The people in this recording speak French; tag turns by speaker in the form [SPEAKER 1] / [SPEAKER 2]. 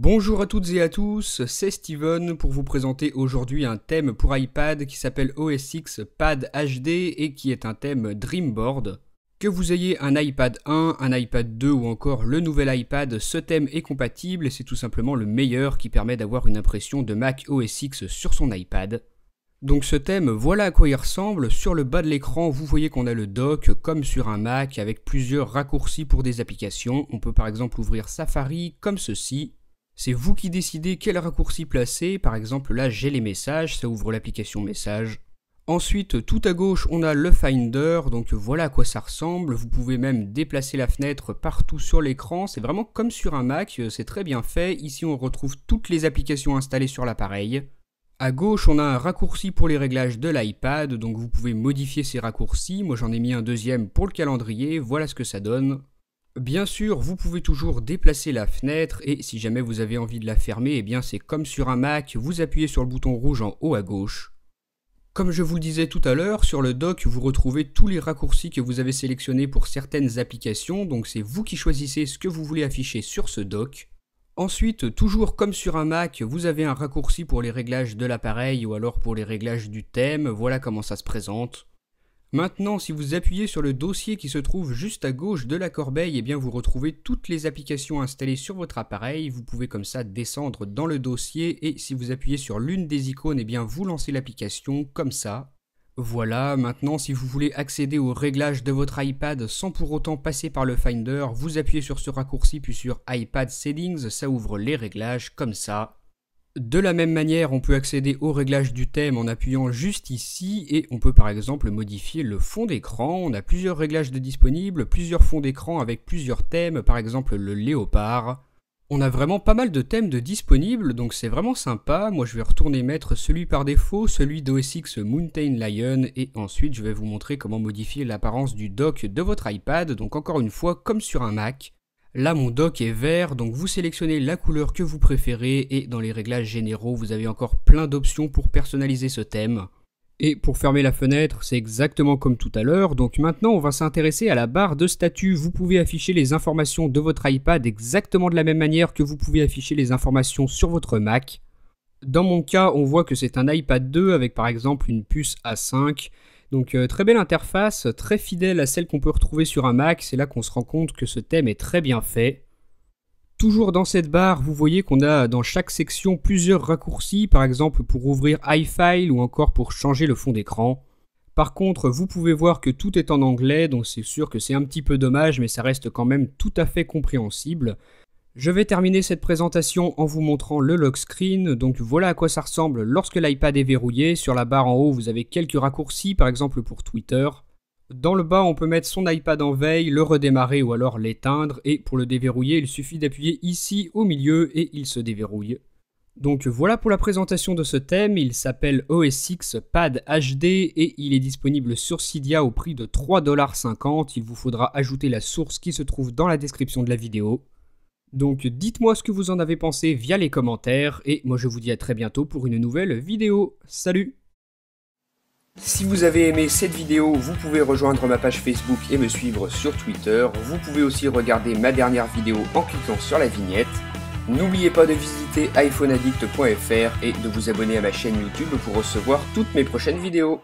[SPEAKER 1] Bonjour à toutes et à tous, c'est Steven pour vous présenter aujourd'hui un thème pour iPad qui s'appelle OS X Pad HD et qui est un thème Dreamboard. Que vous ayez un iPad 1, un iPad 2 ou encore le nouvel iPad, ce thème est compatible et c'est tout simplement le meilleur qui permet d'avoir une impression de Mac OS X sur son iPad. Donc ce thème, voilà à quoi il ressemble. Sur le bas de l'écran, vous voyez qu'on a le dock comme sur un Mac avec plusieurs raccourcis pour des applications. On peut par exemple ouvrir Safari comme ceci. C'est vous qui décidez quel raccourci placer. Par exemple là j'ai les messages, ça ouvre l'application messages. Ensuite tout à gauche on a le Finder, donc voilà à quoi ça ressemble. Vous pouvez même déplacer la fenêtre partout sur l'écran. C'est vraiment comme sur un Mac, c'est très bien fait. Ici on retrouve toutes les applications installées sur l'appareil. À gauche, on a un raccourci pour les réglages de l'iPad, donc vous pouvez modifier ces raccourcis. Moi j'en ai mis un deuxième pour le calendrier, voilà ce que ça donne. Bien sûr, vous pouvez toujours déplacer la fenêtre et si jamais vous avez envie de la fermer, eh bien c'est comme sur un Mac, vous appuyez sur le bouton rouge en haut à gauche. Comme je vous le disais tout à l'heure, sur le dock, vous retrouvez tous les raccourcis que vous avez sélectionnés pour certaines applications, donc c'est vous qui choisissez ce que vous voulez afficher sur ce dock. Ensuite, toujours comme sur un Mac, vous avez un raccourci pour les réglages de l'appareil ou alors pour les réglages du thème, voilà comment ça se présente. Maintenant, si vous appuyez sur le dossier qui se trouve juste à gauche de la corbeille, eh bien vous retrouvez toutes les applications installées sur votre appareil. Vous pouvez comme ça descendre dans le dossier et si vous appuyez sur l'une des icônes, eh bien vous lancez l'application comme ça. Voilà, maintenant si vous voulez accéder aux réglages de votre iPad sans pour autant passer par le Finder, vous appuyez sur ce raccourci puis sur iPad Settings, ça ouvre les réglages comme ça. De la même manière, on peut accéder aux réglages du thème en appuyant juste ici et on peut par exemple modifier le fond d'écran. On a plusieurs réglages de disponibles, plusieurs fonds d'écran avec plusieurs thèmes, par exemple le léopard. On a vraiment pas mal de thèmes de disponibles, donc c'est vraiment sympa. Moi je vais retourner mettre celui par défaut, celui d'OS X Mountain Lion, et ensuite je vais vous montrer comment modifier l'apparence du dock de votre iPad, donc encore une fois comme sur un Mac. Là mon dock est vert, donc vous sélectionnez la couleur que vous préférez, et dans les réglages généraux vous avez encore plein d'options pour personnaliser ce thème. Et pour fermer la fenêtre, c'est exactement comme tout à l'heure, donc maintenant on va s'intéresser à la barre de statut. Vous pouvez afficher les informations de votre iPad exactement de la même manière que vous pouvez afficher les informations sur votre Mac. Dans mon cas, on voit que c'est un iPad 2 avec par exemple une puce A5. Donc très belle interface, très fidèle à celle qu'on peut retrouver sur un Mac, c'est là qu'on se rend compte que ce thème est très bien fait. Toujours dans cette barre, vous voyez qu'on a dans chaque section plusieurs raccourcis, par exemple pour ouvrir iFile ou encore pour changer le fond d'écran. Par contre, vous pouvez voir que tout est en anglais, donc c'est sûr que c'est un petit peu dommage, mais ça reste quand même tout à fait compréhensible. Je vais terminer cette présentation en vous montrant le lock screen, donc voilà à quoi ça ressemble lorsque l'iPad est verrouillé. Sur la barre en haut, vous avez quelques raccourcis, par exemple pour Twitter. Dans le bas, on peut mettre son iPad en veille, le redémarrer ou alors l'éteindre, et pour le déverrouiller, il suffit d'appuyer ici au milieu et il se déverrouille. Donc voilà pour la présentation de ce thème, il s'appelle OS X Pad HD et il est disponible sur Cydia au prix de 3,50 $. Il vous faudra ajouter la source qui se trouve dans la description de la vidéo. Donc dites-moi ce que vous en avez pensé via les commentaires, et moi je vous dis à très bientôt pour une nouvelle vidéo. Salut! Si vous avez aimé cette vidéo, vous pouvez rejoindre ma page Facebook et me suivre sur Twitter. Vous pouvez aussi regarder ma dernière vidéo en cliquant sur la vignette. N'oubliez pas de visiter iPhoneaddict.fr et de vous abonner à ma chaîne YouTube pour recevoir toutes mes prochaines vidéos.